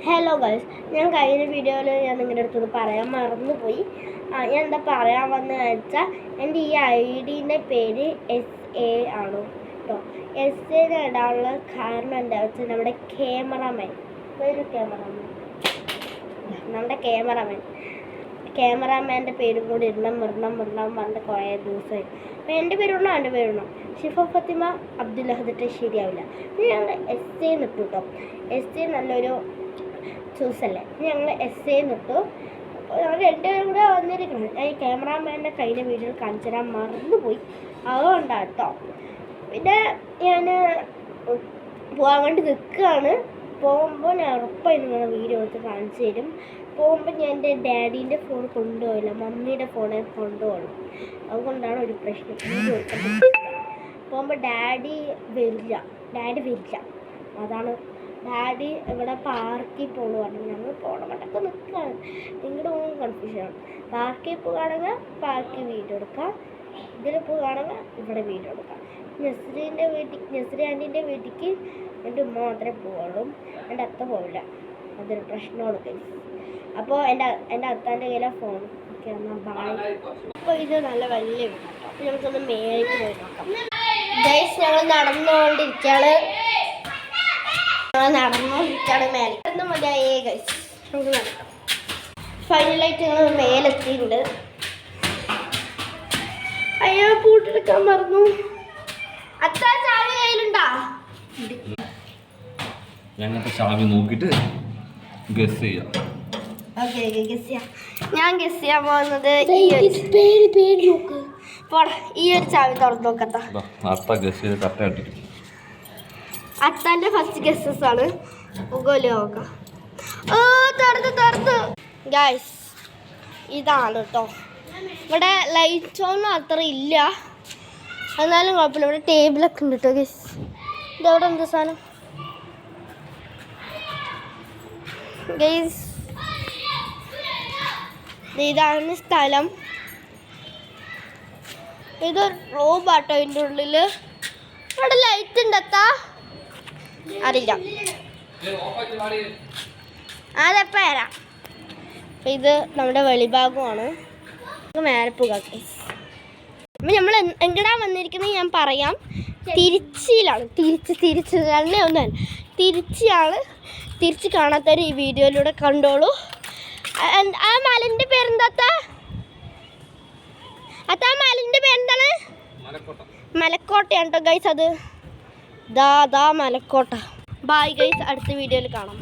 Hello guys, ഞാൻ കഴിഞ്ഞ വീഡിയോയിൽ ഞാൻ നിങ്ങളുടെ അടുത്ത് പറയാൻ മറന്നുപോയി. ഞാൻ എന്താ പറയാൻ വന്നതെന്ന് വെച്ചാൽ, എൻ്റെ ഈ ഐഡീൻ്റെ പേര് SA ആണോ കേട്ടോ. SA ഇടാനുള്ള കാരണം എന്താ വെച്ചാൽ, നമ്മുടെ ക്യാമറാമാൻ്റെ പേരും കൂടി ഇടണം പറഞ്ഞിട്ട് കുറേ ദിവസമായി. അപ്പോൾ എൻ്റെ പേരിടണം, എൻ്റെ പേരിടണം. ഷിഫ ഫാത്തിമ അബ്ദുല്ല ഹദിട്ട് ശരിയാവില്ല. ഞങ്ങൾ SA നിട്ടു കേട്ടോ. SA നല്ലൊരു ചൂസല്ലേ. ഞങ്ങൾ SA നിട്ടു. അപ്പോൾ ഞങ്ങൾ രണ്ടുപേരും കൂടെ വന്നിരിക്കണം. ഈ ക്യാമറാമാൻ്റെ കഴിഞ്ഞ വീഡിയോയിൽ കാണിച്ചു തരാൻ മറന്നുപോയി, അതുകൊണ്ടാണ് കേട്ടോ. പിന്നെ ഞാൻ പോകാൻ വേണ്ടി നിൽക്കുകയാണ്. പോകുമ്പോൾ ഞാൻ ഉറപ്പായി നിങ്ങളെ വീഡിയോ എടുത്ത് കാണിച്ചു തരും. പോകുമ്പോൾ ഞാൻ എൻ്റെ ഡാഡീൻ്റെ ഫോൺ കൊണ്ടുപോയില്ല, മമ്മിയുടെ ഫോണെ കൊണ്ടുപോകണം. അതുകൊണ്ടാണ് ഒരു പ്രശ്നം. വീഡിയോ എടുക്കാൻ പോകുമ്പോൾ ഡാഡി വരില്ല. അതാണ് ഡാഡി ഇവിടെ പാർക്കിൽ പോകുന്നു പറഞ്ഞു. ഞങ്ങൾ പോകണമട്ടൊക്കെ നിൽക്കുകയാണ്. നിങ്ങളുടെ മൂന്ന് കൺഫ്യൂഷനാണ്. പാർക്കിൽ പോകുകയാണെങ്കിൽ പാർക്കിൽ വീഡിയോ എടുക്കാം, ഇതിൽ പോകുകയാണെങ്കിൽ ഇവിടെ വീഡിയോ എടുക്കാം. നസ്രി ആൻറ്റീൻ്റെ വീട്ടിലേക്ക് എൻ്റെ ഉമ്മ മാത്രമേ പോവുള്ളൂ, എൻ്റെ അത്ത പോവില്ല. അതൊരു പ്രശ്നമാണ് ഗൈസ്. അപ്പോൾ എൻ്റെ അത്താൻ്റെ കയ്യിലാണ് ഫോൺ. ഓക്കെ, എന്നാൽ ബായ്. അപ്പോൾ ഇത് നല്ല വലിയ വീടാണ്. അപ്പോൾ നമുക്കൊന്ന് മേലേക്ക് പോയി നോക്കാം. ഗൈസ്, ഞങ്ങൾ നടന്നുകൊണ്ടിരിക്കുകയാണ് മേലെ. എന്ത് മതിയായേ ഗൈസ്, നമുക്ക് നടക്കാം. ഫൈനലായിട്ട് ഞങ്ങൾ മേലെത്തിയിട്ടുണ്ട്. അയ്യോ, പൂട്ടെടുക്കാൻ മറന്നു. അത്താ ചാവി കയ്യിലുണ്ടാ? ഞങ്ങൾക്ക് ചാവി നോക്കിയിട്ട് ഗസ് ചെയ്യാം. ഓക്കെ, ഗസ് ചെയ്യാം. ഞാൻ ഗസ് ചെയ്യാൻ പോകുന്നത് ഈ ഒരു ചാവി തുറന്നു നോക്കത്താ. അത്താൻ്റെ ഫസ്റ്റ് ഗസ്സസ് ആണ്. നോക്കാം. ഓ, തുറന്നു ഗൈസ്. ഇതാണ് കേട്ടോ. ഇവിടെ ലൈറ്റ് ഒന്നും അത്ര ഇല്ല, എന്നാലും കുഴപ്പമില്ല. ഇവിടെ ടേബിളൊക്കെ ഉണ്ട് കേട്ടോ ഗൈസ്. ഇതവിടെ എന്ത് സാധനം ഗൈസ്? ഇതാണ് സ്ഥലം. ഇതൊരു റൂമാട്ടോ. ഇതിൻ്റെ ഉള്ളിൽ ഇവിടെ ലൈറ്റ് ഉണ്ടെത്താ അറിയില്ല, അതെപ്പോൾ വരാം. അപ്പം ഇത് നമ്മുടെ വെളിഭാഗമാണ്. മേലെ പോകാം ഗൈസ്. അപ്പം നമ്മൾ എങ്ങടാ വന്നിരിക്കുന്നത് ഞാൻ പറയാം. തിരിച്ചിലാണ്. തിരിച്ച് തന്നെ ഒന്നല്ല, തിരിച്ചാണ്. തിരിച്ച് കാണാത്തവർ ഈ വീഡിയോയിലൂടെ കണ്ടോളൂ. ആ മലൻ്റെ പേരെന്താ? അത്താ മലൻ്റെ പേരെന്താണ്? മലക്കോട്ടയാണ് കേട്ടോ ഗൈസ്. അത് ദാ മലക്കോട്ട. ബായ് ഗൈസ്, അടുത്ത വീഡിയോയിൽ കാണാം.